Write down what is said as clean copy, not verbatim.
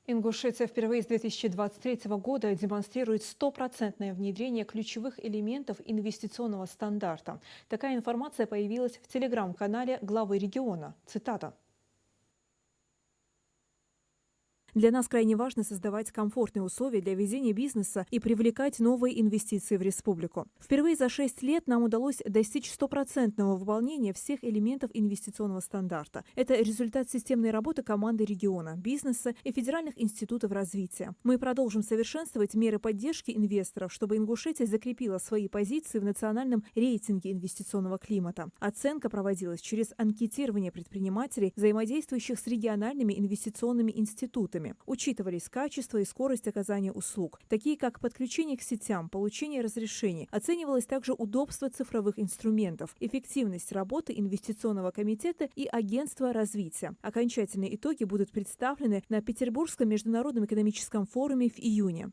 Ингушетия впервые с 2023 года демонстрирует стопроцентное внедрение ключевых элементов инвестиционного стандарта. Такая информация появилась в телеграм-канале главы региона. Цитата. Для нас крайне важно создавать комфортные условия для ведения бизнеса и привлекать новые инвестиции в республику. Впервые за 6 лет нам удалось достичь стопроцентного выполнения всех элементов инвестиционного стандарта. Это результат системной работы команды региона, бизнеса и федеральных институтов развития. Мы продолжим совершенствовать меры поддержки инвесторов, чтобы Ингушетия закрепила свои позиции в национальном рейтинге инвестиционного климата. Оценка проводилась через анкетирование предпринимателей, взаимодействующих с региональными инвестиционными институтами. Учитывались качество и скорость оказания услуг, такие как подключение к сетям, получение разрешений. Оценивалось также удобство цифровых инструментов, эффективность работы инвестиционного комитета и агентства развития. Окончательные итоги будут представлены на Петербургском международном экономическом форуме в июне.